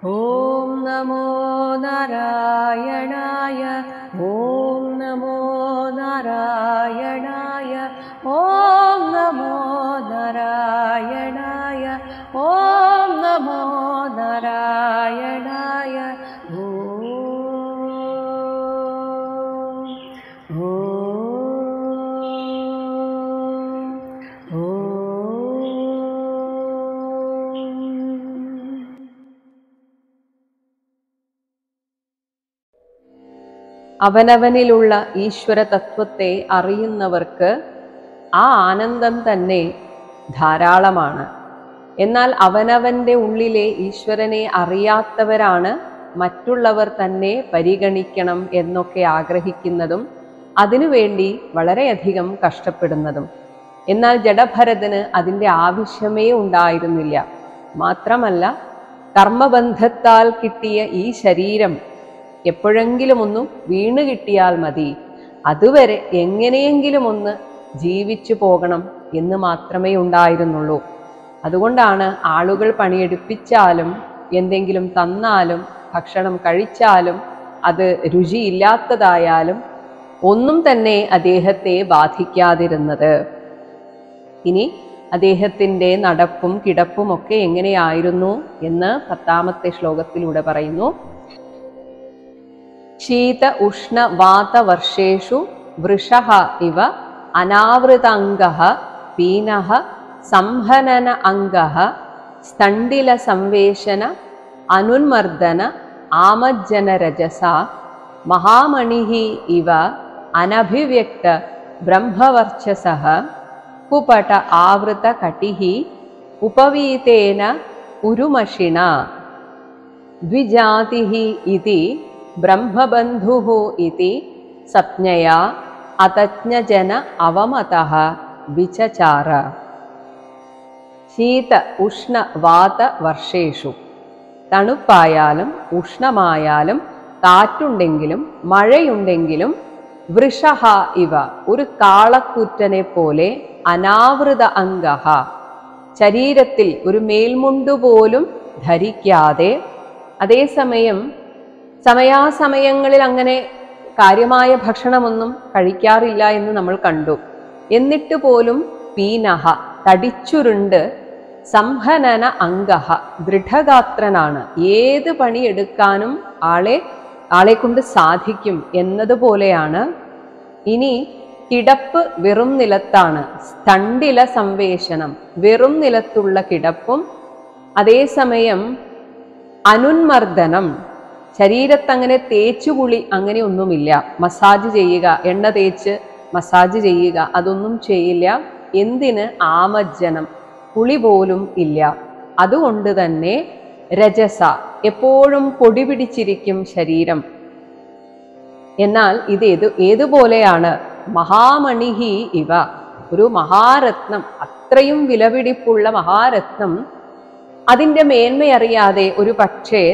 ഓം നമോ നാരായണായ. ഓം നമോ നാരായണായ. ഓം നമോ നാരായണായ. ഓം നമോ നാരായണായ. അവനവനിലുള്ള ഈശ്വര തത്വത്തെ അറിയുന്നവർക്ക് ആ ആനന്ദം തന്നെ ധാരാളമാണ്. എന്നാൽ അവനവൻ്റെ ഉള്ളിലെ ഈശ്വരനെ അറിയാത്തവരാണ് മറ്റുള്ളവർ തന്നെ പരിഗണിക്കണം എന്നൊക്കെ ആഗ്രഹിക്കുന്നതും അതിനുവേണ്ടി വളരെയധികം കഷ്ടപ്പെടുന്നതും. എന്നാൽ ജഡഭരതന് അതിൻ്റെ ആവശ്യമേ ഉണ്ടായിരുന്നില്ല. മാത്രമല്ല, കർമ്മബന്ധത്താൽ കിട്ടിയ ഈ ശരീരം എപ്പോഴെങ്കിലും ഒന്ന് വീണ് കിട്ടിയാൽ മതി, അതുവരെ എങ്ങനെയെങ്കിലും ഒന്ന് ജീവിച്ചു പോകണം എന്ന് മാത്രമേ ഉണ്ടായിരുന്നുള്ളൂ. അതുകൊണ്ടാണ് ആളുകൾ പണിയെടുപ്പിച്ചാലും എന്തെങ്കിലും തന്നാലും ഭക്ഷണം കഴിച്ചാലും അത് രുചിയില്ലാത്തതായാലും ഒന്നും തന്നെ അദ്ദേഹത്തെ ബാധിക്കാതിരുന്നത്. ഇനി അദ്ദേഹത്തിൻ്റെ നടപ്പും കിടപ്പും ഒക്കെ എങ്ങനെയായിരുന്നു എന്ന് 10ാമത്തെ ശ്ലോകത്തിലൂടെ പറയുന്നു. ശീത ഉഷ്ണ വാത വർഷേഷു വൃഷഃ ഇവ അനാവൃതാംഗഃ പീനഃ സംഹനന അംഗഃ സ്തണ്ഡില സംവേശന അനുന്മർദ്ദന ആമജ്ജന രജസ മഹാമണിഃ ഇവ അനഭിവ്യക്ത ബ്രഹ്മവർച്ചസഃ കുപട ആവൃത കടിഃ ഉപവീതേന ഉരുമഷിണ ദ്വിജാതിഃ ഇതി ബ്രഹ്മബന്ധുഃ ഇതി സപ്ഞയാ അതജ്ഞജന അവമതഃ വിചചാര. ശീത ഉഷ്ണ വാത വർഷേഷു, തണുപ്പായാലും ഉഷ്ണമായാലും കാറ്റുണ്ടെങ്കിലും മഴയുണ്ടെങ്കിലും വൃഷഃ ഇവ, ഒരു കാളക്കൂറ്റനെ പോലെ അനാവൃത അംഗഃ, ശരീരത്തിൽ ഒരു മേൽമുണ്ടുപോലും ധരിക്കാതെ, അതേസമയം സമയാസമയങ്ങളിൽ അങ്ങനെ കാര്യമായ ഭക്ഷണമൊന്നും കഴിക്കാറില്ല എന്ന് നമ്മൾ കണ്ടു. എന്നിട്ട് പോലും പീനഃ, തടിച്ചുരുണ്ട്, സംഹനന അംഗഃ, ദൃഢഗാത്രനാണ്, ഏത് പണിയെടുക്കാനും ആളെ കൊണ്ട് സാധിക്കും എന്നതുപോലെയാണ്. ഇനി കിടപ്പ് വെറും നിലത്താണ്, സ്തണ്ഡില സംവേശനം, വെറും നിലത്തുള്ള കിടപ്പും, അതേസമയം അനുന്മർദ്ദനം, ശരീരത്തങ്ങനെ തേച്ചുകുളി അങ്ങനെ ഒന്നുമില്ല, മസാജ് ചെയ്യുക, എണ്ണ തേച്ച് മസാജ് ചെയ്യുക, അതൊന്നും ചെയ്യില്ല. എന്തിന്? ആമജ്ജനം, കുളി പോലും ഇല്ല. അതുകൊണ്ട് തന്നെ രജസ, എപ്പോഴും പൊടി പിടിച്ചിരിക്കും ശരീരം. എന്നാൽ ഇത് ഏതുപോലെയാണ്? മഹാമണിഃ ഇവ, ഒരു മഹാരത്നം, അത്രയും വിലപിടിപ്പുള്ള മഹാരത്നം, അതിൻ്റെ മേന്മയറിയാതെ ഒരു പക്ഷേ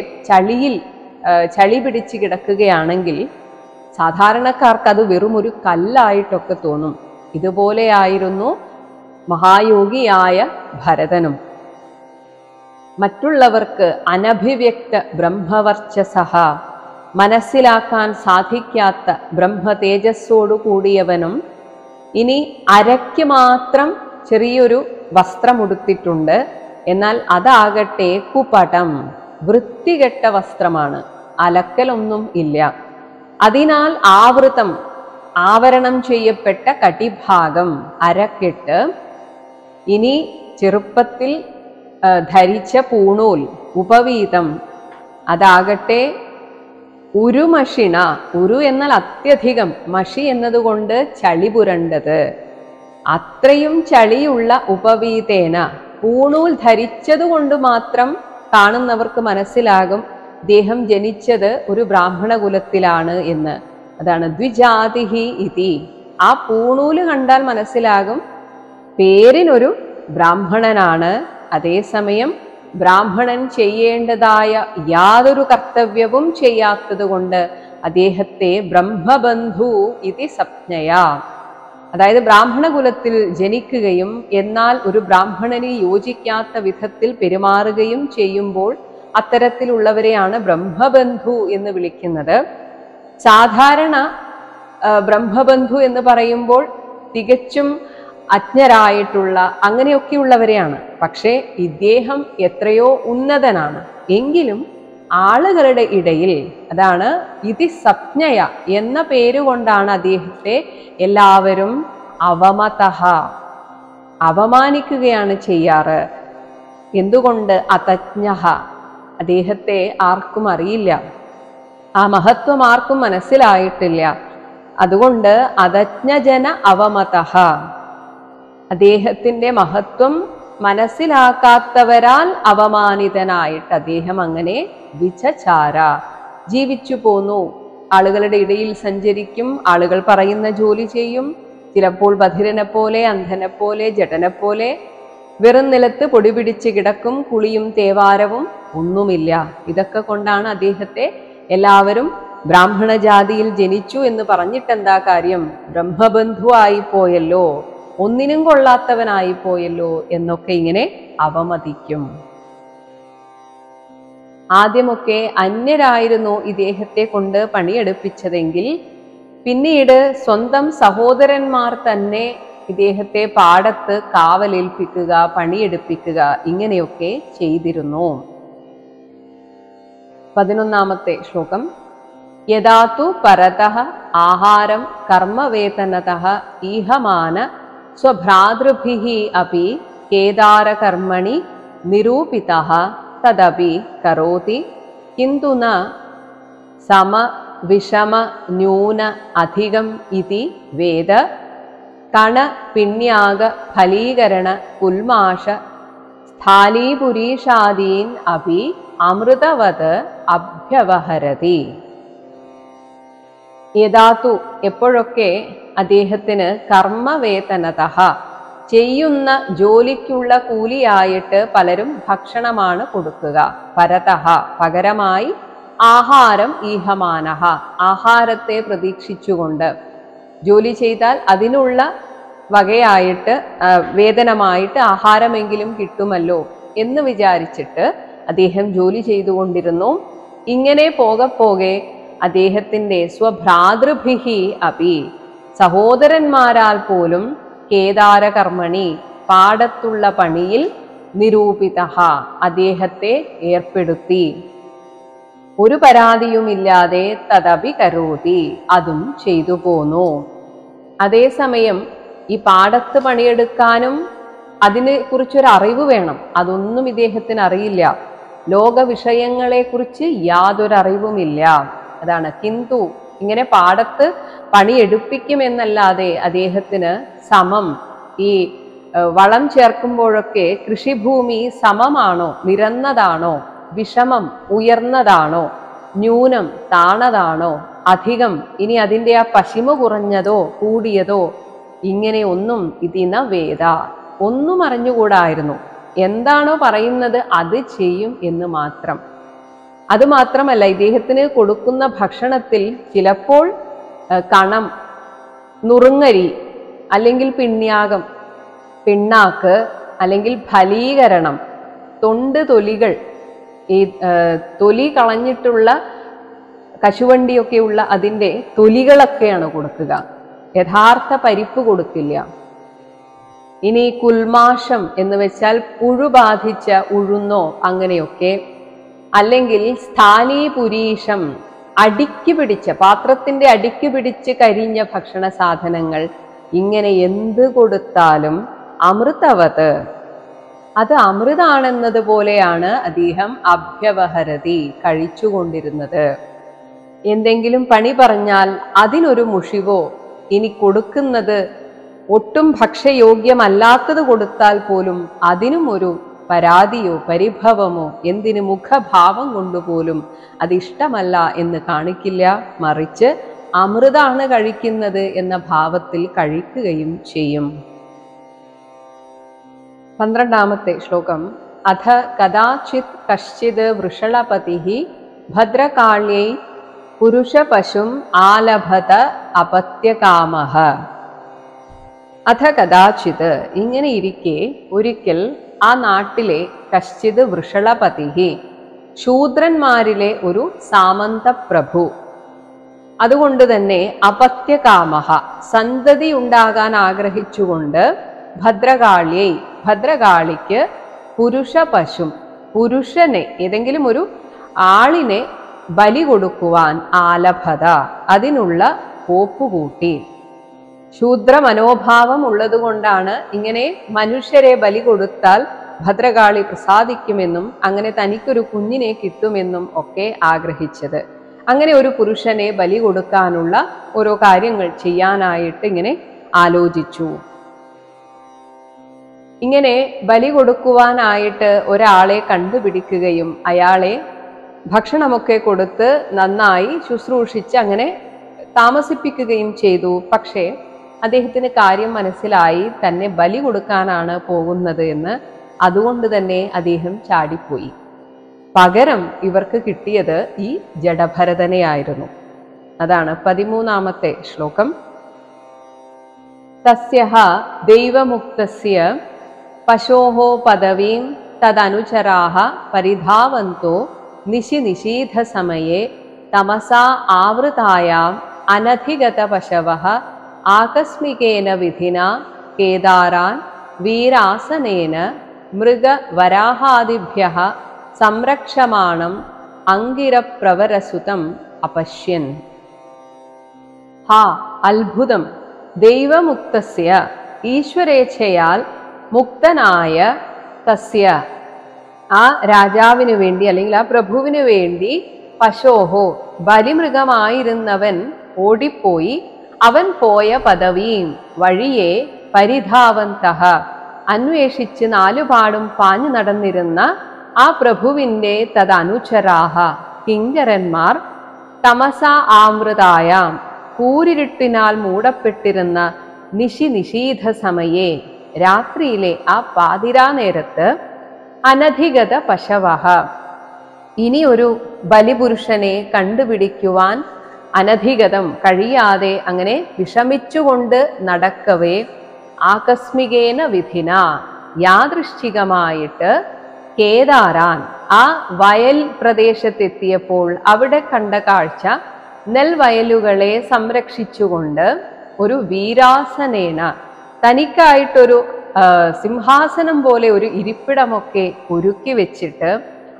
ചളി പിടിച്ച് കിടക്കുകയാണെങ്കിൽ സാധാരണക്കാർക്ക് അത് വെറും ഒരു കല്ലായിട്ടൊക്കെ തോന്നും. ഇതുപോലെയായിരുന്നു മഹായോഗിയായ ഭരതനും. മറ്റുള്ളവർക്ക് അനഭിവ്യക്ത ബ്രഹ്മവർച്ചസഃ, മനസ്സിലാക്കാൻ സാധിക്കാത്ത ബ്രഹ്മ തേജസ്സോടു കൂടിയവനും. ഇനി അരയ്ക്ക് മാത്രം ചെറിയൊരു വസ്ത്രമുടുത്തിട്ടുണ്ട്, എന്നാൽ അതാകട്ടെ കുപടം, വൃത്തികെട്ട വസ്ത്രമാണ്, അലക്കലൊന്നും ഇല്ല. അതിനാൽ ആവൃതം, ആവരണം ചെയ്യപ്പെട്ട കടിഭാഗം, അരക്കെട്ട്. ഇനി ചെറുപ്പത്തിൽ ധരിച്ച പൂണൂൽ, ഉപവീതം, അതാകട്ടെ ഉരുമഷിണ, ഉരു എന്നാൽ അത്യധികം, മഷി എന്നതുകൊണ്ട് ചളി പുരണ്ടത്, അത്രയും ചളിയുള്ള ഉപവീതേന, പൂണൂൽ ധരിച്ചതുകൊണ്ട് മാത്രം കാണുന്നവർക്ക് മനസ്സിലാകും ദേഹം ജനിച്ചത് ഒരു ബ്രാഹ്മണ കുലത്തിലാണ് എന്ന്. അതാണ് ദ്വിജാതിഃ ഇതി. ആ പൂണൂല് കണ്ടാൽ മനസ്സിലാകും പേരിനൊരു ബ്രാഹ്മണനാണ്. അതേസമയം ബ്രാഹ്മണൻ ചെയ്യേണ്ടതായ യാതൊരു കർത്തവ്യവും ചെയ്യാത്തത് കൊണ്ട് അദ്ദേഹത്തെ ബ്രഹ്മബന്ധു ഇതി സപ്ഞയാ, അതായത് ബ്രാഹ്മണ കുലത്തിൽ ജനിക്കുകയും എന്നാൽ ഒരു ബ്രാഹ്മണന് യോജിക്കാത്ത വിധത്തിൽ പെരുമാറുകയും ചെയ്യുമ്പോൾ അത്തരത്തിലുള്ളവരെയാണ് ബ്രഹ്മബന്ധു എന്ന് വിളിക്കുന്നത്. സാധാരണ ബ്രഹ്മബന്ധു എന്ന് പറയുമ്പോൾ തികച്ചും അജ്ഞരായിട്ടുള്ള അങ്ങനെയൊക്കെയുള്ളവരെയാണ്. പക്ഷേ ഇദ്ദേഹം എത്രയോ ഉന്നതനാണ്. എങ്കിലും ആളുകളുടെ ഇടയിൽ, അതാണ് ഇതി സപ്ഞയ എന്ന പേരുകൊണ്ടാണ് അദ്ദേഹത്തെ എല്ലാവരും അവമതഃ, അവമാനിക്കുകയാണ് ചെയ്യാറ്. എന്തുകൊണ്ട്? അതജ്ഞഃ, അദ്ദേഹത്തെ ആർക്കും അറിയില്ല, ആ മഹത്വം ആർക്കും മനസ്സിലായിട്ടില്ല. അതുകൊണ്ട് അതജ്ഞജന അവമതഃ, അദ്ദേഹത്തിന്റെ മഹത്വം മനസ്സിലാക്കാത്തവരാൽ അവമാനിതനായിട്ട് അദ്ദേഹം അങ്ങനെ വിചചാര, ജീവിച്ചു പോന്നു. ആളുകളുടെ ഇടയിൽ സഞ്ചരിക്കും, ആളുകൾ പറയുന്ന ജോലി ചെയ്യും. ചിലപ്പോൾ ബധിരനെ പോലെ, അന്ധനെ പോലെ, ജഡനെ പോലെ വെറും നിലത്ത് പൊടി പിടിച്ച് കിടക്കും. കുളിയും തേവാരവും ഒന്നുമില്ല. ഇതൊക്കെ കൊണ്ടാണ് അദ്ദേഹത്തെ എല്ലാവരും ബ്രാഹ്മണ ജാതിയിൽ ജനിച്ചു എന്ന് പറഞ്ഞിട്ടെന്താ കാര്യം? ബ്രഹ്മബന്ധുവായി പോയല്ലോ, ഒന്നിനും കൊള്ളാത്തവനായി പോയല്ലോ എന്നൊക്കെ ഇങ്ങനെ അവമതിക്കും. ആദ്യമൊക്കെ അന്യരായിരുന്നു ഇദ്ദേഹത്തെ കൊണ്ട് പണിയെടുപ്പിച്ചതെങ്കിൽ പിന്നീട് സ്വന്തം സഹോദരന്മാർ തന്നെ ഇദ്ദേഹത്തെ പാടത്ത് കാവലേൽപ്പിക്കുക, പണിയെടുപ്പിക്കുക, ഇങ്ങനെയൊക്കെ ചെയ്തിരുന്നു. 11ാമത്തെ ശ്ലോകം. യദാതു പരതഃ ആഹാരം കർമ്മവേതനതഃ ഈഹമാന സ്വഭ്രാതൃഭിഃ അപി കേദാരകർമ്മണി നിരൂപിതഃ തദപി കരോതി കിന്തു ന സമ വിഷമ ന്യൂന അധികം ഇതി വേദ കണ പിണ്യാഗ ഫലീകരണ കുൽമാഷ സ്ഥാലീപുരീഷാദീൻ അപി അമൃതവത് അഭ്യവഹരതി. യഥാതു, എപ്പോഴൊക്കെ അദ്ദേഹത്തിന് കർമ്മവേതനതഃ, ചെയ്യുന്ന ജോലിക്കുള്ള കൂലിയായിട്ട് പലരും ഭക്ഷണമാണ് കൊടുക്കുക. പരതഃ, പകരമായി. ആഹാരം ഈഹമാനഃ, ആഹാരത്തെ പ്രതീക്ഷിച്ചുകൊണ്ട്. ജോലി ചെയ്താൽ അതിനുള്ള വകയായിട്ട്, വേതനമായിട്ട് ആഹാരമെങ്കിലും കിട്ടുമല്ലോ എന്ന് വിചാരിച്ചിട്ട് അദ്ദേഹം ജോലി ചെയ്തുകൊണ്ടിരുന്നു. ഇങ്ങനെ പോകെ അദ്ദേഹത്തിന്റെ സ്വഭ്രാതൃഭിഃ അപി, സഹോദരന്മാരാൽ പോലും കേദാരകർമ്മണി, പാടത്തുള്ള പണിയിൽ നിരൂപിതഃ, അദ്ദേഹത്തെ ഏർപ്പെടുത്തി. ഒരു പരാതിയുമില്ലാതെ തദപി കരോതി, അതും ചെയ്തു പോന്നു. അതേസമയം ഈ പാടത്ത് പണിയെടുക്കാനും അതിനെ കുറിച്ചൊരു അറിവ് വേണം. അതൊന്നും ഇദ്ദേഹത്തിന് അറിയില്ല. ലോക വിഷയങ്ങളെ കുറിച്ച് യാതൊരു അറിവുമില്ല. അതാണ് കിന്തു, ഇങ്ങനെ പാടത്ത് പണിയെടുപ്പിക്കുമെന്നല്ലാതെ അദ്ദേഹത്തിന് സമം, ഈ വളം ചേർക്കുമ്പോഴൊക്കെ കൃഷിഭൂമി സമമാണോ, നിരന്നതാണോ, വിഷമം ഉയർന്നതാണോ, ന്യൂനം താണതാണോ, അധികം ഇനി അതിൻ്റെ ആ പശിമ കുറഞ്ഞതോ കൂടിയതോ, ഇങ്ങനെ ഒന്നും ഇതിന വേദ, ഒന്നും അറിഞ്ഞുകൂടായിരുന്നു. എന്താണോ പറയുന്നത് അത് ചെയ്യും എന്ന് മാത്രം. അതുമാത്രമല്ല, ഇദ്ദേഹത്തിന് കൊടുക്കുന്ന ഭക്ഷണത്തിൽ ചിലപ്പോൾ കണം, നുറുങ്ങരി, അല്ലെങ്കിൽ പിണ്യാകം, പിണ്ണാക്ക്, അല്ലെങ്കിൽ ഫലീകരണം, തൊലികൾ, ഈ തൊലി കളഞ്ഞിട്ടുള്ള കശുവണ്ടിയൊക്കെയുള്ള അതിൻ്റെ തൊലികളൊക്കെയാണ് കൊടുക്കുക. യഥാർത്ഥ പരിപ്പ് കൊടുക്കില്ല. ഇനി കുൽമാഷം എന്ന് വെച്ചാൽ പുഴു ബാധിച്ച ഉഴുന്നോ അങ്ങനെയൊക്കെ, അല്ലെങ്കിൽ സ്ഥാനീപുരീഷം, അടിക്ക് പിടിച്ച, പാത്രത്തിന്റെ അടിക്ക് പിടിച്ച് കരിഞ്ഞ ഭക്ഷണ സാധനങ്ങൾ, ഇങ്ങനെ എന്ത് കൊടുത്താലും അമൃതവത്, അത് അമൃതാണെന്നത് പോലെയാണ് അദ്ദേഹം അഭ്യവഹരതി, കഴിച്ചുകൊണ്ടിരുന്നത്. എന്തെങ്കിലും പണി പറഞ്ഞാൽ അതിനൊരു മുഷിവോ, ഇനി കൊടുക്കുന്നത് ഒട്ടും ഭക്ഷ്യയോഗ്യമല്ലാത്തത് കൊടുത്താൽ പോലും അതിനും ഒരു പരാതിയോ പരിഭവമോ, എന്തിന് മുഖഭാവം കൊണ്ടുപോലും അതിഷ്ടമല്ല എന്ന് കാണിക്കില്ല. മറിച്ച് അമൃതാണ് കഴിക്കുന്നത് എന്ന ഭാവത്തിൽ കഴിക്കുകയും ചെയ്യും. 12ാമത്തെ ശ്ലോകം. അഥ കദാചിത് കശ്ചിത് വൃഷളപതിഃ ഭദ്രകാള്യൈ പുരുഷപശും ആലഭത അപത്യകാമഃ. അഥ കദാചിത്, ഇങ്ങനെ ഇരിക്കെ ഒരിക്കൽ ആ നാട്ടിലെ കശ്ചിത് വൃഷളപതിഃ, ശൂദ്രന്മാരിലെ ഒരു സാമന്ത പ്രഭു. അതുകൊണ്ട് തന്നെ അപത്യകാമഹ, സന്തതി ഉണ്ടാകാൻ ആഗ്രഹിച്ചുകൊണ്ട് ഭദ്രകാളിക്ക് പുരുഷ പശു, പുരുഷനെ ഏതെങ്കിലും ഒരു ആളിനെ ബലി കൊടുക്കുവാൻ ആലഭത, അതിനുള്ള കോപ്പുകൂട്ടി. ശൂദ്ര മനോഭാവം ഉള്ളതുകൊണ്ടാണ് ഇങ്ങനെ മനുഷ്യരെ ബലി കൊടുത്താൽ ഭദ്രകാളി പ്രസാദിക്കുമെന്നും അങ്ങനെ തനിക്കൊരു കുഞ്ഞിനെ കിട്ടുമെന്നും ഒക്കെ ആഗ്രഹിച്ചത്. അങ്ങനെ ഒരു പുരുഷനെ ബലി കൊടുക്കാനുള്ള ഓരോ കാര്യങ്ങൾ ചെയ്യാനായിട്ട് ഇങ്ങനെ ആലോചിച്ചു. ഇങ്ങനെ ബലി കൊടുക്കുവാനായിട്ട് ഒരാളെ കണ്ടുപിടിക്കുകയും അയാളെ ഭക്ഷണമൊക്കെ കൊടുത്ത് നന്നായി ശുശ്രൂഷിച്ച് അങ്ങനെ താമസിപ്പിക്കുകയും ചെയ്തു. പക്ഷേ അദ്ദേഹത്തിന് കാര്യം മനസ്സിലായി, തന്നെ ബലി കൊടുക്കാനാണ് പോകുന്നത് എന്ന്. അതുകൊണ്ട് തന്നെ അദ്ദേഹം ചാടിപ്പോയി. പകരം ഇവർക്ക് കിട്ടിയത് ഈ ജഡഭരതനെയായിരുന്നു. അതാണ് 13ാമത്തെ ശ്ലോകം. തസ്യഃ ദൈവമുക്തസ്യ പശോഃ പദവീം തദനുചരാഃ പരിധാവന്തോ നിശീഥസമയേ തമസാ ആവൃതായാം അനധിഗത പശവഃ ആകസ്മികേന വിധിനാ കേദാരാൻ വീരാസനേന മൃഗവരാഹാദിഭ്യഃ സംരക്ഷമാണം അങ്കിരപ്രവരസുതം അപശ്യൻ. ഹാ അത്ഭുതം! ദൈവമുക്തസ്യ, ഈശ്വരേച്ഛയാൽ മുക്തനായ, തസ്യ ആ രാജാവിന് വേണ്ടി അല്ലെങ്കിൽ ആ പ്രഭുവിന് വേണ്ടി, പശോഹോ ബലിമൃഗമായിരുന്നവൻ ഓടിപ്പോയി. അവൻ പോയ പദവിയും വഴിയെ പരിധാവന്തഃ അന്വേഷിച്ച് നാലുപാടും പാഞ്ഞു നടന്നിരുന്ന ആ പ്രഭുവിൻ്റെ തദനുചരാഹ കിങ്കരന്മാർ തമസ ആമൃതായാം കൂരിരുട്ടിനാൽ മൂടപ്പെട്ടിരുന്ന നിശീഥ സമയേ രാത്രിയിലെ ആ പാതിരാ നേരത്ത് അനധിഗത പശവഃ ഇനി ഒരു ബലിപുരുഷനെ കണ്ടുപിടിക്കുവാൻ അനധിഗതം കഴിയാതെ അങ്ങനെ വിഷമിച്ചുകൊണ്ട് നടക്കവേ ആകസ്മികേന വിധിന യാദൃശ്ചികമായിട്ട് കേദാരാൻ ആ വയൽ പ്രദേശത്തെത്തിയപ്പോൾ അവിടെ കണ്ട കാഴ്ച നെൽവയലുകളെ സംരക്ഷിച്ചുകൊണ്ട് ഒരു വീരാസനേന തനിക്കായിട്ടൊരു സിംഹാസനം പോലെ ഒരു ഇരിപ്പിടമൊക്കെ ഒരുക്കി വെച്ചിട്ട്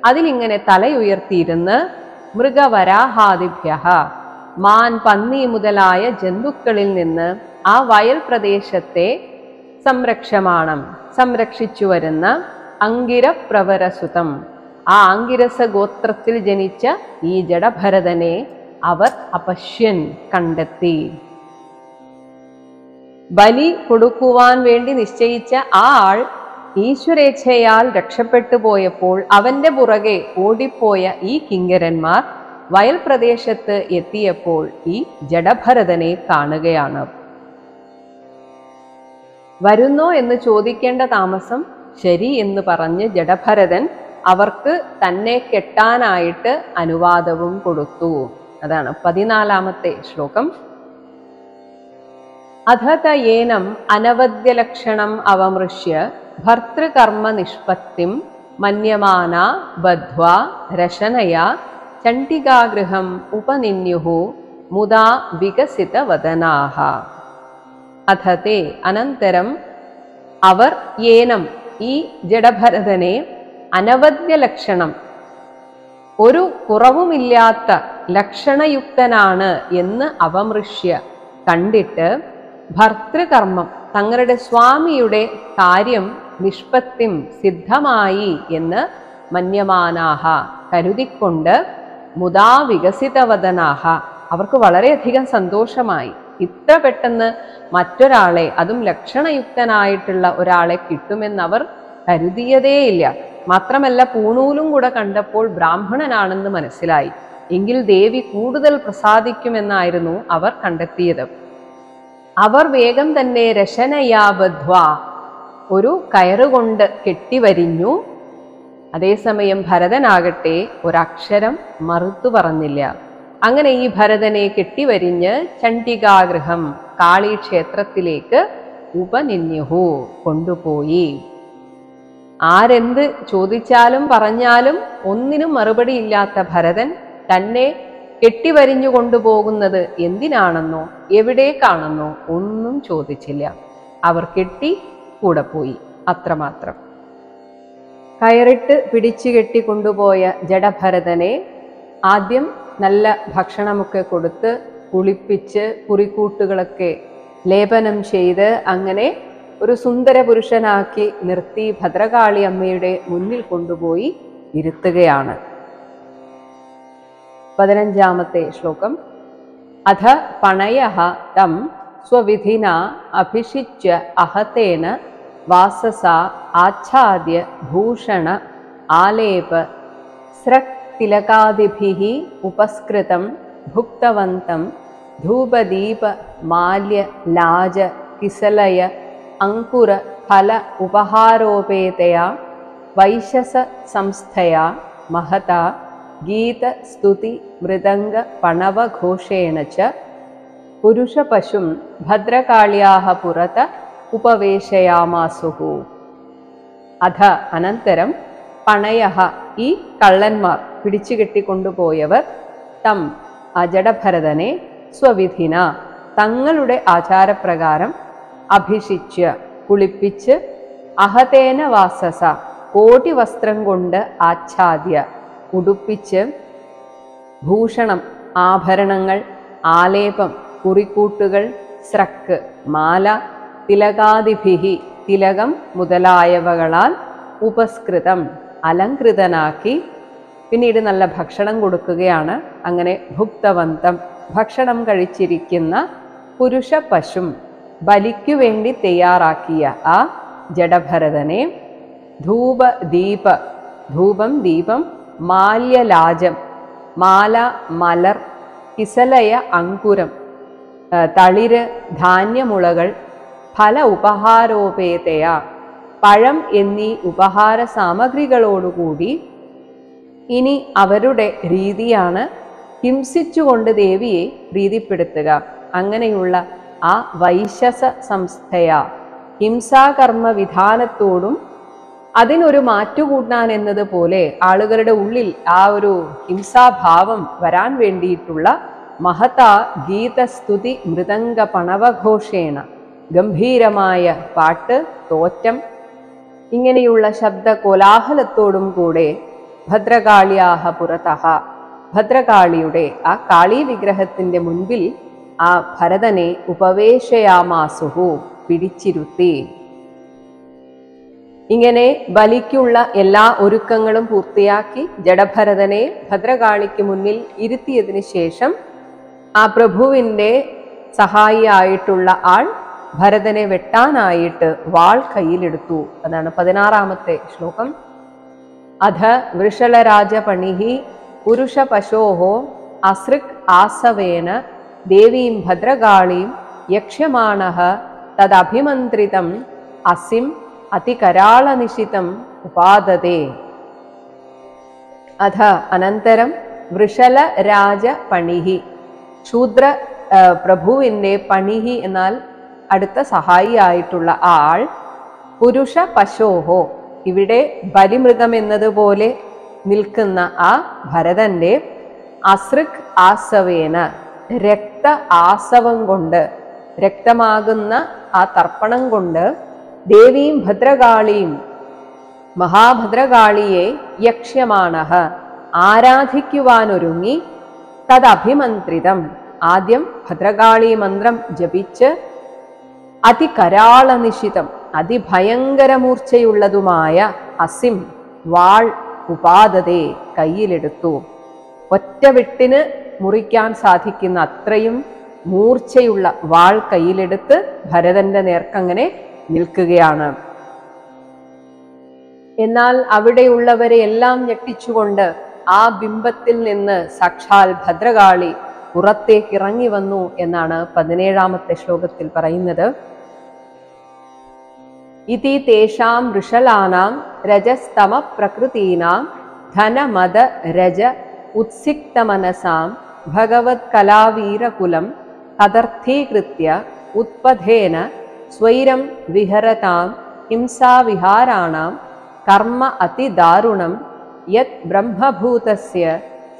അതിലിങ്ങനെ തലയുയർത്തിയിരുന്ന് മൃഗവരാഹാദിഭ്യഃ മാൻ പന്നി മുതലായ ജന്തുക്കളിൽ നിന്ന് ആ വയൽ പ്രദേശത്തെ സംരക്ഷിച്ചു വരുന്ന അങ്കിരപ്രവരസുതം ആ അങ്കിരസ ഗോത്രത്തിൽ ജനിച്ച ഈ ജഡഭരതനെ അവർ അപശ്യൻ കണ്ടെത്തി. ബലി കൊടുക്കുവാൻ വേണ്ടി നിശ്ചയിച്ച ആ ആൾ ഈശ്വരേച്ഛയാൽ രക്ഷപ്പെട്ടു പോയപ്പോൾ അവന്റെ പുറകെ ഓടിപ്പോയ ഈ കിങ്കരന്മാർ വയൽ പ്രദേശത്ത് എത്തിയപ്പോൾ ഈ ജഡഭരതനെ കാണുകയാണ്. വരുന്നോ എന്ന് ചോദിക്കേണ്ട താമസം ശരി എന്ന് പറഞ്ഞ് ജഡഭരതൻ അവർക്ക് തന്നെ കെട്ടാനായിട്ട് അനുവാദവും കൊടുത്തു. അതാണ് 14ാമത്തെ ശ്ലോകം. അധതയേനം അനവദ്യലക്ഷണം അവമൃശ്യ ഭർതൃകർമ്മ നിഷ്പത്തിം മന്യമാന ബദ്ധ്വാ രശനയാ ചണ്ഡികാഗൃഹം ഉപനിന്യുഹു മുദാ വികസിതവദനാഹ. അധതേ അനന്തരം അവർ ഏനം ഈ ജഡഭരതനെ അനവദ്യലക്ഷണം ഒരു കുറവുമില്ലാത്ത ലക്ഷണയുക്തനാണ് എന്ന് അവമൃശ്യ കണ്ടിട്ട് ഭർതൃകർമ്മം തങ്ങളുടെ സ്വാമിയുടെ കാര്യം നിഷ്പത്തിം സിദ്ധമായി എന്ന് മന്യമാനാഹ കരുതിക്കൊണ്ട് മുദാ വികസിതവദനാഹ അവർക്ക് വളരെയധികം സന്തോഷമായി. ഇത്ര പെട്ടെന്ന് മറ്റൊരാളെ, അതും ലക്ഷണയുക്തനായിട്ടുള്ള ഒരാളെ കിട്ടുമെന്നവർ കരുതിയതേയില്ല. മാത്രമല്ല പൂണൂലും കൂടെ കണ്ടപ്പോൾ ബ്രാഹ്മണനാണെന്ന് മനസ്സിലായി. എങ്കിൽ ദേവി കൂടുതൽ പ്രസാദിക്കുമെന്നായിരുന്നു അവർ കണ്ടെത്തിയത്. അവർ വേഗം തന്നെ രശനയാബദ്ധ്വ ഒരു കയറുകൊണ്ട് കെട്ടിവരിഞ്ഞു. അതേസമയം ഭരതനാകട്ടെ ഒരക്ഷരം മറുത്തു പറഞ്ഞില്ല. അങ്ങനെ ഈ ഭരതനെ കെട്ടിവരിഞ്ഞ് ചണ്ഡികാഗൃഹം കാളി ക്ഷേത്രത്തിലേക്ക് ഉപനിന്യുഹു കൊണ്ടുപോയി. ആരെന്ത് ചോദിച്ചാലും പറഞ്ഞാലും ഒന്നിനും മറുപടിയില്ലാത്ത ഭരതൻ തന്നെ കെട്ടിവരിഞ്ഞു കൊണ്ടുപോകുന്നത് എന്തിനാണെന്നോ എവിടേക്കാണെന്നോ ഒന്നും ചോദിച്ചില്ല. അവർ കെട്ടി കൂടെ പോയി, അത്രമാത്രം. കയറിട്ട് പിടിച്ചു കെട്ടിക്കൊണ്ടുപോയ ജഡഭരതനെ ആദ്യം നല്ല ഭക്ഷണമൊക്കെ കൊടുത്ത് കുളിപ്പിച്ച് കുറിക്കൂട്ടുകളൊക്കെ ലേപനം ചെയ്ത് അങ്ങനെ ഒരു സുന്ദര പുരുഷനാക്കി നിർത്തി ഭദ്രകാളി അമ്മയുടെ മുന്നിൽ കൊണ്ടുപോയി ഇരുത്തുകയാണ്. 15-ാമത്തെ ശ്ലോകം. അധ പണയഃ തം സ്വവിധിന അഭിഷിച്യ അഹതേന വാസസ ആച്ഛാദ്യ ഭൂഷണ ആലേപ സ്രക്തിലകാദിഭിഃ ഉപസ്കൃതം ഭുക്തവന്തം ധൂപദീപ മാല്യ ലാജ കിസലയ അങ്കുര ഫല ഉപഹാരോപേതയാ വൈശസ സംസ്ഥയാ മഹത ഗീത സ്തുതി മൃദംഗ പണവഘോഷേണ ച പുരുഷപശും ഭദ്രകാള്യാഃ പുറത ഉപവേശയാമാസുഹു. അധ അനന്തരം പണയഃ ഈ കള്ളന്മാർ പിടിച്ചുകെട്ടിക്കൊണ്ടുപോയവർ തം ആ ജഡഭരതനെ സ്വവിധിന തങ്ങളുടെ ആചാരപ്രകാരം അഭിഷിച്ച് കുളിപ്പിച്ച് അഹതേന വാസസ കോടി വസ്ത്രം കൊണ്ട് ആച്ഛാദ്യ ഉടുപ്പിച്ച് ഭൂഷണം ആഭരണങ്ങൾ ആലേപം കുറിക്കൂട്ടുകൾ സ്രക്ക് മാല തിലകാദിഭിഹി തിലകം മുതലായവകളാൽ ഉപസ്കൃതം അലങ്കൃതനാക്കി പിന്നീട് നല്ല ഭക്ഷണം കൊടുക്കുകയാണ്. അങ്ങനെ ഭുക്തവന്തം ഭക്ഷണം കഴിച്ചിരിക്കുന്ന പുരുഷ പശും ബലിക്കു വേണ്ടി തയ്യാറാക്കിയ ആ ജഡഭരതനെ ധൂപ ദീപ ധൂപം ദീപം മാല്യലാജം മാല മലർ കിസലയ അങ്കുരം തളിര് ധാന്യമുളകൾ ഫല ഉപഹാരോപേതയ പഴം എന്നീ ഉപഹാര സാമഗ്രികളോടുകൂടി. ഇനി അവരുടെ രീതിയാണ് ഹിംസിച്ചുകൊണ്ട് ദേവിയെ പ്രീതിപ്പെടുത്തുക. അങ്ങനെയുള്ള ആ വൈശസ സംസ്ഥയ ഹിംസാകർമ്മ വിധാനത്തോടും അതിനൊരു മാറ്റുകൂട്ടാൻ എന്നതുപോലെ ആളുകളുടെ ഉള്ളിൽ ആ ഒരു ഹിംസാഭാവം വരാൻ വേണ്ടിയിട്ടുള്ള മഹത ഗീതസ്തുതി മൃദംഗ പണവഘോഷേണ ഗംഭീരമായ പാട്ട് തോറ്റം ഇങ്ങനെയുള്ള ശബ്ദ കോലാഹലത്തോടും കൂടെ ഭദ്രകാള്യാഃ പുറതഃ ഭദ്രകാളിയുടെ ആ കാളി വിഗ്രഹത്തിന്റെ മുൻപിൽ ആ ഭരതനെ ഉപവേശയാമാസുഹു പിടിച്ചിരുത്തി. ഇങ്ങനെ ബലിക്കുള്ള എല്ലാ ഒരുക്കങ്ങളും പൂർത്തിയാക്കി ജഡഭരതനെ ഭദ്രകാളിക്ക് മുന്നിൽ ഇരുത്തിയതിനു ശേഷം ആ പ്രഭുവിൻ്റെ സഹായിയായിട്ടുള്ള ആൾ ഭരതനെ വെട്ടാനായിട്ട് വാൾ കയ്യിലെടുത്തു. അതാണ് 16-ാമത്തെ ശ്ലോകം. അധ വൃഷളരാജപണിഹി പുരുഷ പശോഹോ അസൃക് ആസവേന ദേവീം ഭദ്രകാളീം യക്ഷ്യമാണഃ തദഭിമന്ത്രിതം അസിം അതികരാളനിശിതം ഉപാദതേ. അധ അനന്തരം വൃഷളരാജപണിഹി ശൂദ്ര പ്രഭുവിൻ്റെ പണിഹി എന്നാൽ അടുത്ത സഹായിയായിട്ടുള്ള ആൾ പുരുഷ പശോഹോ ഇവിടെ ബലിമൃഗം എന്നതുപോലെ നിൽക്കുന്ന ആ ഭരതന്റെ അസൃക് ആസവേന രക്ത ആസവം കൊണ്ട് രക്തമാകുന്ന ആ തർപ്പണം കൊണ്ട് ദേവീം ഭദ്രകാളിയും മഹാഭദ്രകാളിയെ യക്ഷ്യമാണഃ ആരാധിക്കുവാനൊരുങ്ങി തദഭിമന്ത്രിതം ആദ്യം ഭദ്രകാളി മന്ത്രം ജപിച്ച് അതികരാളനിശിതം അതിഭയങ്കര മൂർച്ചയുള്ളതുമായ അസിം വാൾ ഉപാദതേ കയ്യിലെടുത്തു. ഒറ്റ വെട്ടിന് മുറിക്കാൻ സാധിക്കുന്ന അത്രയും മൂർച്ചയുള്ള വാൾ കയ്യിലെടുത്ത് ഭരതന്റെ നേർക്കങ്ങനെ നിൽക്കുകയാണ്. എന്നാൽ അവിടെയുള്ളവരെ എല്ലാം ഞെട്ടിച്ചുകൊണ്ട് ആ ബിംബത്തിൽ നിന്ന് സാക്ഷാൽ ഭദ്രകാളി പുറത്തേക്ക് ഇറങ്ങി വന്നു എന്നാണ് 17-ാമത്തെ ശ്ലോകത്തിൽ പറയുന്നത്. ഇതി തേഷാം വൃഷളാനാം രജസ്തമ പ്രകൃതീനാം ധനമദ രജ ഉത്സിക്തമനസാം ഭഗവത് കലാവീരകുലം തദർത്ഥീകൃത്യ ഉത്പഥേന സ്വൈരം വിഹരതാം ഹിംസാവിഹാരാണാം കർമ്മ അതിദാരുണം യത് ബ്രഹ്മഭൂതസ്യ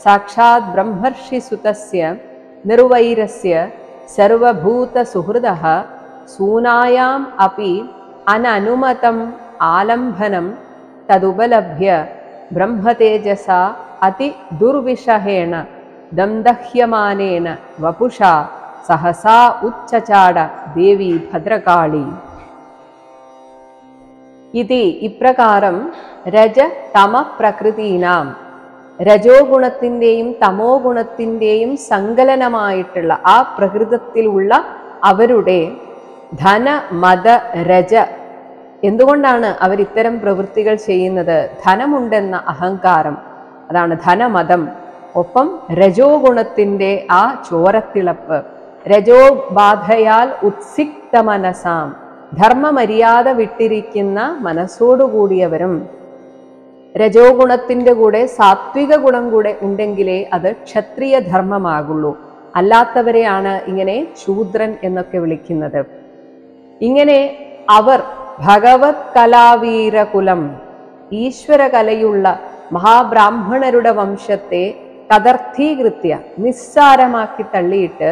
സാക്ഷാത് ബ്രഹ്മർഷിസുതസ്യ നിർവൈരസ്യ സർവഭൂതസുഹൃദഃ സൂനായാം അപി അനനുമതം ആലംബനം തദുപലഭ്യ ബ്രഹ്മതേജസ അതിദുർവിഷഹേണ ദംദഹ്യമാനേന വപുഷാ സഹസാ ഉച്ചചാട ദേവി ഭദ്രകാളി. ഇതി ഇപ്രകാരം രജ തമ പ്രകൃതീനാം, രജോ ഗുണത്തിൻ്റെയും തമോ ഗുണത്തിൻ്റെയും സങ്കലനമായിട്ടുള്ള ആ പ്രകൃതത്തിലുള്ള അവരുടെ ധന മത രജ, എന്തുകൊണ്ടാണ് അവർ ഇത്തരം പ്രവൃത്തികൾ ചെയ്യുന്നത്? ധനമുണ്ടെന്ന അഹങ്കാരം, അതാണ് ധനമതം. ഒപ്പം രജോ ഗുണത്തിൻ്റെ ആ ചോരത്തിളപ്പ്, രജോ ബാധയാൽ ഉത്സിക്ത മനസാം, ധർമ്മമര്യാദ വിട്ടിരിക്കുന്ന മനസ്സോടുകൂടിയവരും. രജോ ഗുണത്തിൻ്റെ കൂടെ സാത്വിക ഗുണം കൂടെ ഉണ്ടെങ്കിലേ അത് ക്ഷത്രിയ ധർമ്മമാകുള്ളൂ. അല്ലാത്തവരെയാണ് ഇങ്ങനെ ശൂദ്രൻ എന്നൊക്കെ വിളിക്കുന്നത്. ഇങ്ങനെ അവർ ഭഗവത് കലാവീരകുലം, ഈശ്വരകലയുള്ള മഹാബ്രാഹ്മണരുടെ വംശത്തെ കദർത്ഥീകൃത്യ നിസ്സാരമാക്കി തള്ളിയിട്ട്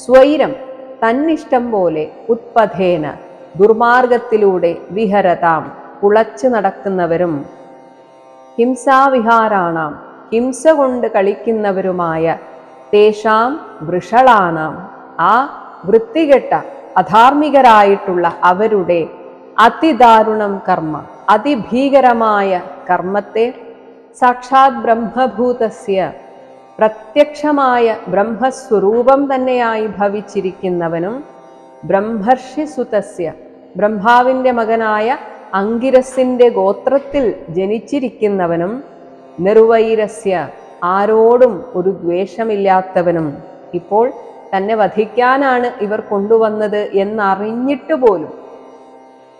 സ്വൈരം തന്നിഷ്ടം പോലെ ഉത്പഥേന ദുർമാർഗത്തിലൂടെ വിഹരതാം കുളച്ചു നടക്കുന്നവരും ഹിംസാവിഹാരാണാം ഹിംസ കൊണ്ട് കളിക്കുന്നവരുമായ തേഷാം വൃഷളാനാം ആ വൃത്തികെട്ട അധാർമികരായിട്ടുള്ള അവരുടെ അതിദാരുണം കർമ്മ, അതിഭീകരമായ കർമ്മത്തെ സാക്ഷാത് ബ്രഹ്മഭൂതസ്യ പ്രത്യക്ഷമായ ബ്രഹ്മസ്വരൂപം തന്നെയായി ഭവിച്ചിരിക്കുന്നവനും ബ്രഹ്മർഷിസുതസ്യ ബ്രഹ്മാവിൻ്റെ മകനായ അങ്കിരസിൻ്റെ ഗോത്രത്തിൽ ജനിച്ചിരിക്കുന്നവനും നിർവൈരസ്യ ആരോടും ഒരു ദ്വേഷമില്ലാത്തവനും, ഇപ്പോൾ തന്നെ വധിക്കാനാണ് ഇവർ കൊണ്ടുവന്നത് എന്നറിഞ്ഞിട്ട് പോലും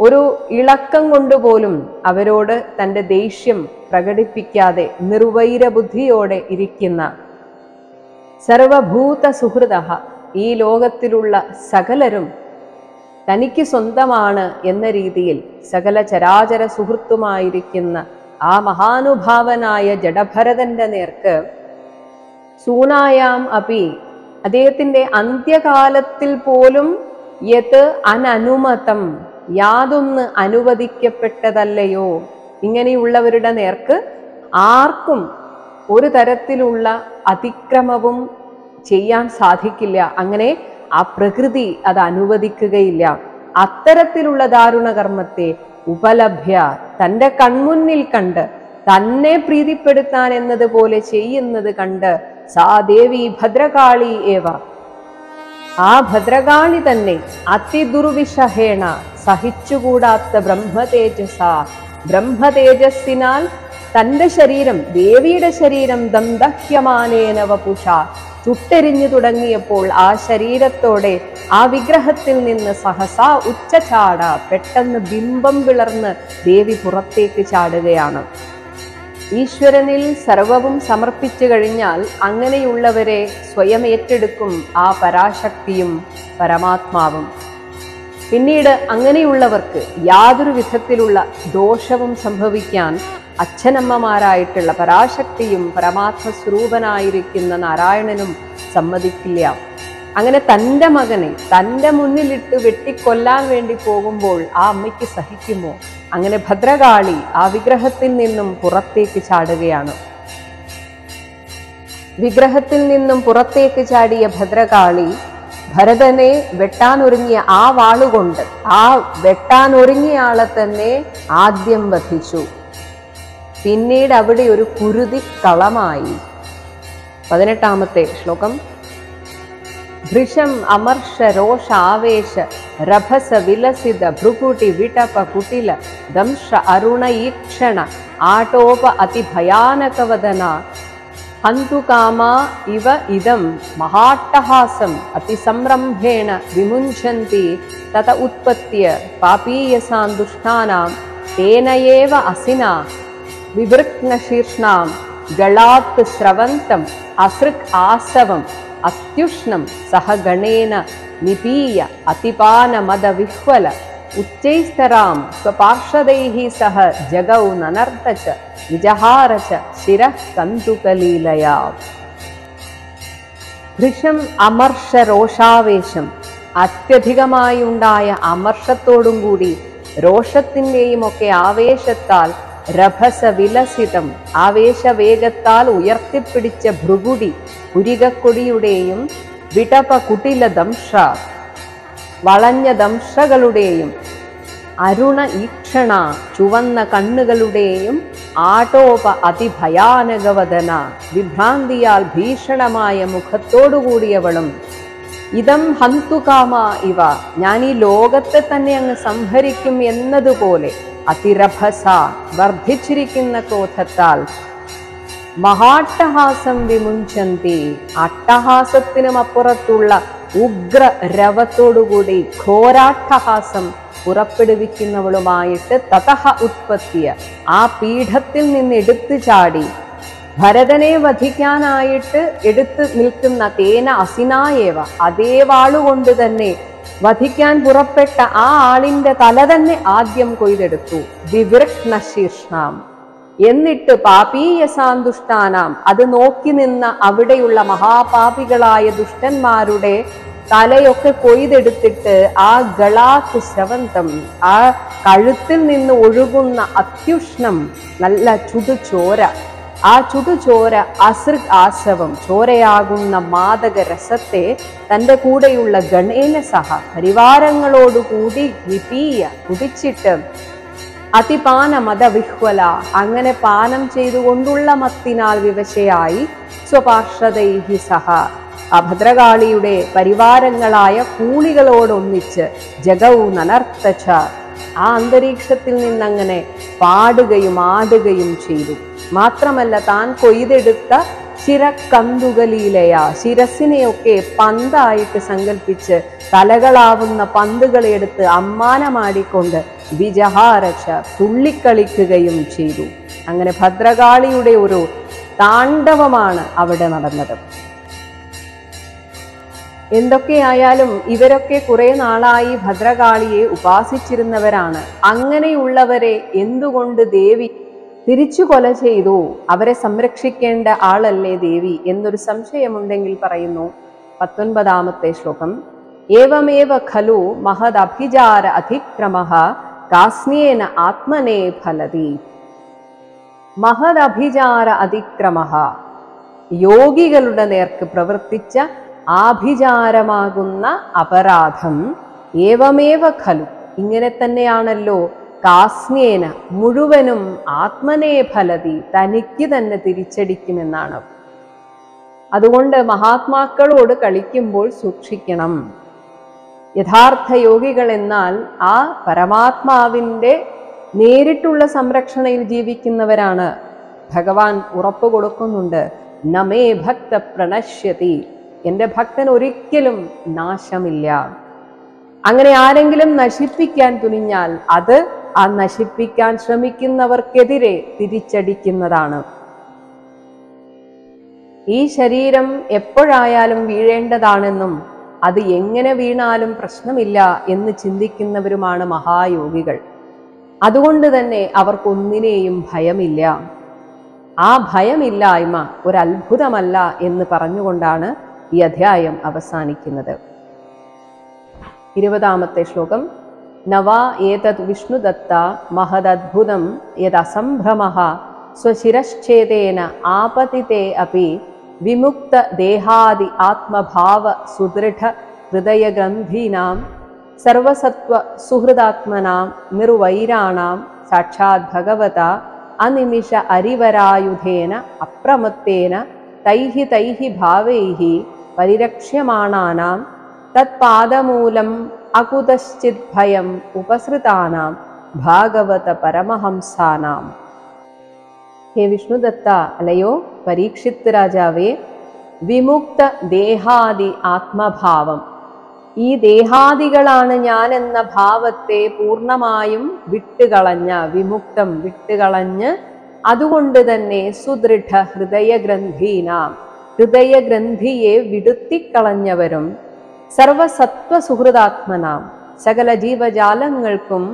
ഒരു ഇളക്കം കൊണ്ടുപോലും അവരോട് തൻ്റെ ദേഷ്യം പ്രകടിപ്പിക്കാതെ നിർവൈരബുദ്ധിയോടെ ഇരിക്കുന്ന സർവഭൂത സുഹൃദഃ, ഈ ലോകത്തിലുള്ള സകലരും തനിക്ക് സ്വന്തമാണ് എന്ന രീതിയിൽ സകല ചരാചര സുഹൃത്തുമായിരിക്കുന്ന ആ മഹാനുഭാവനായ ജഡഭരതന്റെ നേർക്ക് സൂനായാം അപി, അദ്ദേഹത്തിൻ്റെ അന്ത്യകാലത്തിൽ പോലും യത് അനനുമതം, യാതൊന്ന് അനുവദിക്കപ്പെട്ടതല്ലയോ, ഇങ്ങനെയുള്ളവരുടെ നേർക്ക് ആർക്കും ഒരു തരത്തിലുള്ള അതിക്രമവും ചെയ്യാൻ സാധിക്കില്ല. അങ്ങനെ ആ പ്രകൃതി അത് അനുവദിക്കുകയില്ല. അത്തരത്തിലുള്ള ദാരുണകർമ്മത്തെ ഉപലഭ്യ, തൻ്റെ കൺമുന്നിൽ കണ്ട് തന്നെ പ്രീതിപ്പെടുത്താൻ എന്നതുപോലെ ചെയ്യുന്നത് കണ്ട് സാ ദേവി ഭദ്രകാളി ഏവ, ആ ഭദ്രകാളി തന്നെ അതിദുർവിഷഹേണ സഹിച്ചുകൂടാത്ത ബ്രഹ്മതേജസ, ബ്രഹ്മതേജസ്സിനാൽ തൻ്റെ ശരീരം, ദേവിയുടെ ശരീരം ദന്തഹ്യമാനേന വപുഷ, ചുട്ടെരിഞ്ഞു തുടങ്ങിയപ്പോൾ ആ ശരീരത്തോടെ ആ വിഗ്രഹത്തിൽ നിന്ന് സഹസാ ഉച്ചചാട, പെട്ടെന്ന് ബിംബം വിളർന്ന് ദേവി പുറത്തേക്ക് ചാടുകയാണ്. ഈശ്വരനിൽ സർവവും സമർപ്പിച്ചു കഴിഞ്ഞാൽ അങ്ങനെയുള്ളവരെ സ്വയം ഏറ്റെടുക്കും ആ പരാശക്തിയും പരമാത്മാവും. പിന്നീട് അങ്ങനെയുള്ളവർക്ക് യാതൊരു വിധത്തിലുള്ള ദോഷവും സംഭവിക്കാൻ അച്ഛനമ്മമാരായിട്ടുള്ള പരാശക്തിയും പരമാത്മസ്വരൂപനായിരിക്കുന്ന നാരായണനും സമ്മതിക്കില്ല. അങ്ങനെ തൻ്റെ മകനെ തൻ്റെ മുന്നിലിട്ട് വെട്ടിക്കൊല്ലാൻ വേണ്ടി പോകുമ്പോൾ ആ അമ്മയ്ക്ക് സഹിക്കുമോ? അങ്ങനെ ഭദ്രകാളി ആ വിഗ്രഹത്തിൽ നിന്നും പുറത്തേക്ക് ചാടുകയാണ്. വിഗ്രഹത്തിൽ നിന്നും പുറത്തേക്ക് ചാടിയ ഭദ്രകാളി ഭരതനെ വെട്ടാനൊരുങ്ങിയ ആ വാളുകൊണ്ട് ആ വെട്ടാനൊരുങ്ങിയ ആളെ തന്നെ ആദ്യം വധിച്ചു. പിന്നീട് അവിടെ ഒരു കുരുതി കളമായി. 18ാമത്തെ ശ്ലോകം. ഭൃശം അമർഷ രോഷ ആവേശ രഭസ വിലസിത ഭ്രുകുടി വിടപ കുട്ടില ദംശ അരുണ ഈക്ഷണ ആടോപ അതിഭയാനകവദന ഹന്തുകാമാ ഇവ ഇദം മഹാട്ടഹാസം അതിസംരംഭേണ വിമുഞ്ചന്തി തത ഉത്പത്യ പാപീയസാൻ ദുഷ്ടാനാം തേനയേവ അസിനാ വിവൃക്നശീർഷ്ണാം ഗളാത് സ്രവന്തം അസൃക് ആസവം അത്യുഷ്ണം സഹഗണേന നിപീയ അതിപാനമദ വിഹ്വല ഉച്ചൈസ്തരാം സ്വപാർഷദൈഃ സഹ ജഗൗ നനർത്ത ച വിജഹാര ച ശിരഃ കന്തുകലീലയാ. ഭൃശം അമർഷ രോഷാവേശം, അത്യധികമായി ഉണ്ടായ അമർഷത്തോടും കൂടി രോഷത്തിൻ്റെയും ഒക്കെ ആവേശത്താൽ രഭസ വിലസിതം, ആവേശവേഗത്താൽ ഉയർത്തിപ്പിടിച്ച ഭൃഗുടി പുരികക്കൊടിയുടെയും വിടപ കുടില ദംഷ, വളഞ്ഞ ദംഷകളുടെയും അരുണ ഈക്ഷണ, ചുവന്ന കണ്ണുകളുടെയും ആടോപ അതിഭയാനകവദന, വിഭ്രാന്തിയാൽ ഭീഷണമായ മുഖത്തോടുകൂടിയവളും, ഇതം ഹന്തുകാമ ഇവ, ഞാൻ ഈ ലോകത്തെ തന്നെ അങ്ങ് സംഹരിക്കും എന്നതുപോലെ അതിരഭസ, വർദ്ധിച്ചിരിക്കുന്ന ക്രോധത്താൽ മഹാട്ടഹാസം വിമുഞ്ചന്തി, അട്ടഹാസത്തിനും അപ്പുറത്തുള്ള ഉഗ്ര രവത്തോടുകൂടി ഘോരാട്ടഹാസം പുറപ്പെടുവിക്കുന്നവളുമായിട്ട് തതഹ ഉത്പത്തിയ, ആ പീഠത്തിൽ നിന്ന് എടുത്തു ചാടി ഭരതനെ വധിക്കാനായിട്ട് എടുത്തു നിൽക്കുന്ന തേന അസിനായേവ, അതേ വാളുകൊണ്ട് തന്നെ വധിക്കാൻ പുറപ്പെട്ട ആ ആളിന്റെ തല തന്നെ ആദ്യം കൊയ്തെടുത്തു. വിവൃഷ്ണശീർഷ്ണാം, എന്നിട്ട് പാപീയ സാന്തുഷ്ടാനാം, അത് നോക്കി നിന്ന അവിടെയുള്ള മഹാപാപികളായ ദുഷ്ടന്മാരുടെ തലയൊക്കെ കൊയ്തെടുത്തിട്ട് ആ ഗളാക്ക് ശ്രവന്തം, ആ കഴുത്തിൽ നിന്ന് ഒഴുകുന്ന അത്യുഷ്ണം, നല്ല ചുടുചോര, ആ ചുടുചോര അസൃഗ് ആശവം, ചോരയാകുന്ന മാദക രസത്തെ തൻ്റെ കൂടെയുള്ള ഗണേന സഹ പരിവാരങ്ങളോടുകൂടി വിപീയ കുടിച്ചിട്ട് അതിപാന മദവിഹ്വല, അങ്ങനെ പാനം ചെയ്തുകൊണ്ടുള്ള മത്തിനാൽ വിവശയായി സ്വപാർഷദൈഃ സഹ, ആ ഭദ്രകാളിയുടെ പരിവാരങ്ങളായ കൂളികളോടൊന്നിച്ച് ജഗൗ നനർത്ത ച, ആ അന്തരീക്ഷത്തിൽ നിന്നങ്ങനെ പാടുകയും ആടുകയും ചെയ്തു. മാത്രമല്ല താൻ കൊയ്തെടുത്ത ശിരക്കന്തുകലീലയ, ശിരസിനെയൊക്കെ പന്തായിട്ട് സങ്കല്പിച്ച് തലകളാവുന്ന പന്തുകളെ എടുത്ത് അമ്മാനമാടിക്കൊണ്ട് വിജഹാരച്ച, തുള്ളിക്കളിക്കുകയും ചെയ്തു. അങ്ങനെ ഭദ്രകാളിയുടെ ഒരു താണ്ഡവമാണ് അവിടെ നടന്നത്. എന്തൊക്കെയായാലും ഇവരൊക്കെ കുറെ നാളായി ഭദ്രകാളിയെ ഉപാസിച്ചിരുന്നവരാണ്. അങ്ങനെയുള്ളവരെ എന്തുകൊണ്ട് ദേവി തിരിച്ചു കൊല ചെയ്തു? അവരെ സംരക്ഷിക്കേണ്ട ആളല്ലേ ദേവി എന്നൊരു സംശയമുണ്ടെങ്കിൽ പറയുന്നു 19ാമത്തെ ശ്ലോകം. ഏവമേവ ഖലു മഹദഭിചാര അതിക്രമഃ കാസ്ന്യേന ആത്മനേ ഫലതി. മഹദഭിചാര അതിക്രമഃ, യോഗികളുടെ നേർക്ക് പ്രവർത്തിച്ച ആഭിചാരമാകുന്ന അപരാധം. ഏവമേവ ഖലു, ഇങ്ങനെ തന്നെയാണല്ലോ, കാസ്ന്യേന, മുഴുവനും ആത്മനേ ഫലതി, തനിക്ക് തന്നെ തിരിച്ചടിക്കുമെന്നാണ്. അതുകൊണ്ട് മഹാത്മാക്കളോട് കളിക്കുമ്പോൾ സൂക്ഷിക്കണം. യഥാർത്ഥ യോഗികൾ എന്നാൽ ആ പരമാത്മാവിൻ്റെ നേരിട്ടുള്ള സംരക്ഷണയിൽ ജീവിക്കുന്നവരാണ്. ഭഗവാൻ ഉറപ്പ് കൊടുക്കുന്നുണ്ട്, നമേ ഭക്ത പ്രണശ്യതി, എൻ്റെ ഭക്തൻ ഒരിക്കലും നാശമില്ല. അങ്ങനെ ആരെങ്കിലും നശിപ്പിക്കാൻ തുനിഞ്ഞാൽ അത് ആ നശിപ്പിക്കാൻ ശ്രമിക്കുന്നവർക്കെതിരെ തിരിച്ചടിക്കുന്നതാണ്. ഈ ശരീരം എപ്പോഴായാലും വീഴേണ്ടതാണെന്നും അത് എങ്ങനെ വീണാലും പ്രശ്നമില്ല എന്ന് ചിന്തിക്കുന്നവരുമാണ് മഹായോഗികൾ. അതുകൊണ്ട് തന്നെ അവർക്കൊന്നിനെയും ഭയമില്ല. ആ ഭയമില്ലായ്മ ഒരത്ഭുതമല്ല എന്ന് പറഞ്ഞുകൊണ്ടാണ് ഈ അധ്യായം അവസാനിക്കുന്നത്. 20ാമത്തെ ശ്ലോകം. നവാ ഏതത് വിഷ്ണുദത്ത മഹദദ്ഭുതം യദസംഭ്രമഃ സ്വശിരശ്ഛേദേന ആപതിതേ അപി വിമുക്ത ദേഹാദി ആത്മഭാവ സുദൃഢ ഹൃദയഗ്രന്ഥീനാം സർവസത്വ സുഹൃദാത്മനാം നിർവൈരാണാം സാക്ഷാത് ഭഗവത അനിമിഷ അരിവരായുധേന അപ്രമത്തേന തൈഹി തൈഹി ഭാവൈഹി പരിരക്ഷ്യമാണാനാം തത്പാദമൂലം അകുതശ്ചിത് ഭയം ഉപസൃതാനാം ഭാഗവത പരമഹംസാനാം. ഹേ വിഷ്ണുദത്ത, അല്ലയോ പരീക്ഷിത് രാജാവേ, വിമുക്ത ദേഹാദി ആത്മഭാവം, ഈ ദേഹാദികളാണ് ഞാൻ എന്ന ഭാവത്തെ പൂർണ്ണമായും വിട്ടുകളഞ്ഞ, വിമുക്തം വിട്ടുകളഞ്ഞ്, അതുകൊണ്ട് തന്നെ സുദൃഢ ഹൃദയഗ്രന്ഥീനാം, ഹൃദയഗ്രന്ഥിയെ വിടുത്തിക്കളഞ്ഞവരും, സർവസത്വ സുഹൃദാത്മനാം, സകല ജീവജാലങ്ങൾക്കും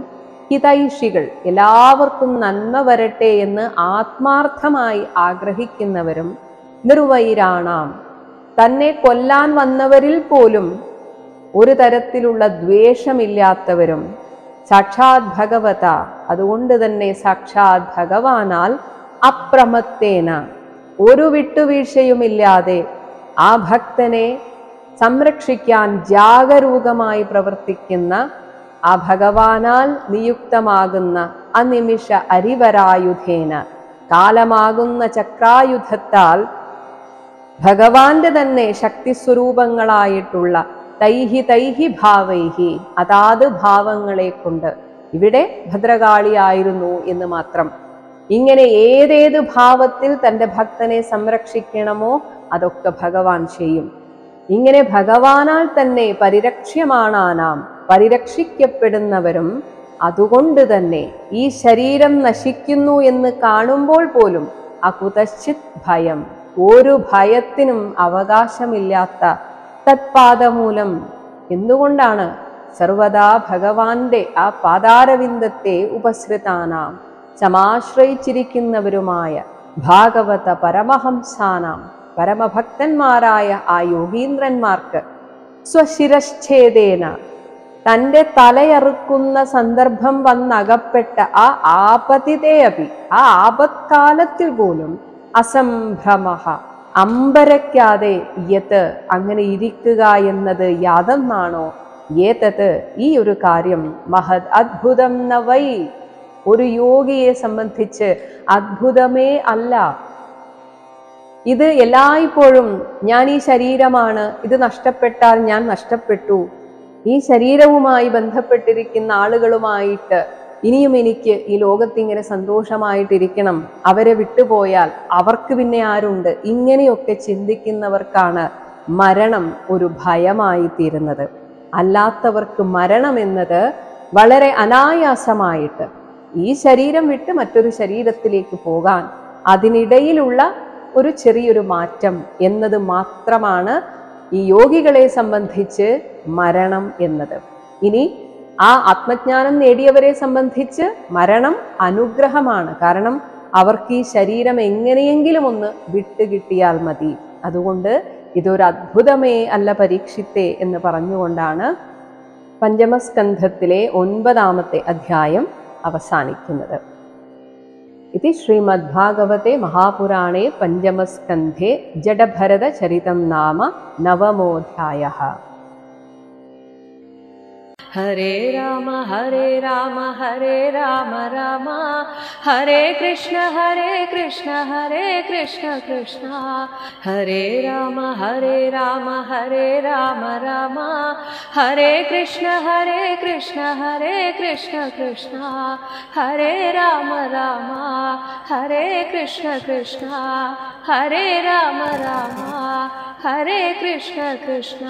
ഹിതൈഷികൾ, എല്ലാവർക്കും നന്മ വരട്ടെ എന്ന് ആത്മാർത്ഥമായി ആഗ്രഹിക്കുന്നവരും, നിർവൈരാണാം, തന്നെ കൊല്ലാൻ വന്നവരിൽ പോലും ഒരു തരത്തിലുള്ള ദ്വേഷമില്ലാത്തവരും, സാക്ഷാത് ഭഗവത, അതുകൊണ്ട് തന്നെ സാക്ഷാത് ഭഗവാനാൽ അപ്രമത്തേന, ഒരു വിട്ടുവീഴ്ചയുമില്ലാതെ ആ ഭക്തനെ സംരക്ഷിക്കാൻ ജാഗരൂകമായി പ്രവർത്തിക്കുന്ന ആ ഭഗവാനാൽ നിയുക്തമാകുന്ന അനിമിഷ അരിവരായുധേന, കാലമാകുന്ന ചക്രായുധത്താൽ ഭഗവാന്റെ തന്നെ ശക്തിസ്വരൂപങ്ങളായിട്ടുള്ള തൈഹി ഭാവൈഹി, അതാത് ഭാവങ്ങളെ കൊണ്ട്, ഇവിടെ ഭദ്രകാളിയായിരുന്നു എന്ന് മാത്രം, ഇങ്ങനെ ഏതേത് ഭാവത്തിൽ തൻ്റെ ഭക്തനെ സംരക്ഷിക്കണമോ അതൊക്കെ ഭഗവാൻ ചെയ്യും. ഇങ്ങനെ ഭഗവാനാൽ തന്നെ പരിരക്ഷ്യമാണാനാം, പരിരക്ഷിക്കപ്പെടുന്നവരും, അതുകൊണ്ട് തന്നെ ഈ ശരീരം നശിക്കുന്നു എന്ന് കാണുമ്പോൾ പോലും അകുതശ്ചിത് ഭയം, ഒരു ഭയത്തിനും അവകാശമില്ലാത്ത തത്പാദമൂലം. എന്തുകൊണ്ടാണ്? സർവദാ ഭഗവാന്റെ ആ പാദാരവിന്ദത്തെ ഉപസൃതാനാം, സമാശ്രയിച്ചിരിക്കുന്നവരുമായ ഭാഗവത പരമഹംസാനാം, പരമഭക്തന്മാരായ ആ യോഗീന്ദ്രന്മാർക്ക് സ്വശിരശ്ഛേദേന, തൻ്റെ തലയറുക്കുന്ന സന്ദർഭം വന്നകപ്പെട്ട ആ ആപതിതേയപി, ആ ആപത്കാലത്തിൽ പോലും അസംഭ്രമഃ, അമ്പരയ്ക്കാതെ, യത്, അങ്ങനെ ഇരിക്കുക എന്നത് യാതെന്നാണോ, ഏതത്, ഈ ഒരു കാര്യം, മഹദ് അദ്ഭുതം ന വൈ, ഒരു യോഗിയെ സംബന്ധിച്ച് അദ്ഭുതമേ അല്ല. ഇത് എല്ലായ്പ്പോഴും ഞാൻ ഈ ശരീരമാണ്, ഇത് നഷ്ടപ്പെട്ടാൽ ഞാൻ നഷ്ടപ്പെട്ടു, ഈ ശരീരവുമായി ബന്ധപ്പെട്ടിരിക്കുന്ന ആളുകളുമായിട്ട് ഇനിയും എനിക്ക് ഈ ലോകത്തിങ്ങനെ സന്തോഷമായിട്ടിരിക്കണം, അവരെ വിട്ടുപോയാൽ അവർക്ക് പിന്നെ ആരുണ്ട്, ഇങ്ങനെയൊക്കെ ചിന്തിക്കുന്നവർക്കാണ് മരണം ഒരു ഭയമായി തീരുന്നത്. അല്ലാത്തവർക്ക് മരണം എന്നത് വളരെ അനായാസമായിട്ട് ഈ ശരീരം വിട്ട് മറ്റൊരു ശരീരത്തിലേക്ക് പോകാൻ അതിനിടയിലുള്ള ഒരു ചെറിയൊരു മാറ്റം എന്നത് മാത്രമാണ് ഈ യോഗികളെ സംബന്ധിച്ച് മരണം എന്നത്. ഇനി ആ ആത്മജ്ഞാനം നേടിയവരെ സംബന്ധിച്ച് മരണം അനുഗ്രഹമാണ്. കാരണം അവർക്ക് ഈ ശരീരം എങ്ങനെയെങ്കിലും ഒന്ന് വിട്ടുകിട്ടിയാൽ മതി. അതുകൊണ്ട് ഇതൊരു അദ്ഭുതമേ അല്ല പരീക്ഷിത്തെ എന്ന് പറഞ്ഞുകൊണ്ടാണ് പഞ്ചമസ്കന്ധത്തിലെ 9ാമത്തെ അധ്യായം അവസാനിക്കുന്നത്. ഇതി ശ്രീമദ്ഭാഗവതെ മഹാപുരാണേ പഞ്ചമസ്കന്ധേ ജഡഭരത ചരിതം നാമ 9മോऽധ്യായഃ. ഹരേ രാമ ഹരേ രാമ ഹരേ രാമ രാമ ഹരേ കൃഷ്ണ ഹരേ കൃഷ്ണ ഹരേ കൃഷ്ണ കൃഷ്ണ ഹരേ രാമ ഹരേ രാമ ഹരേ രാമ രാമ ഹരേ കൃഷ്ണ ഹരേ കൃഷ്ണ ഹരേ കൃഷ്ണ കൃഷ്ണ ഹരേ രാമ രാമ ഹരേ കൃഷ്ണ കൃഷ്ണ ഹരേ രാമ രാമ ഹരേ കൃഷ്ണ കൃഷ്ണ.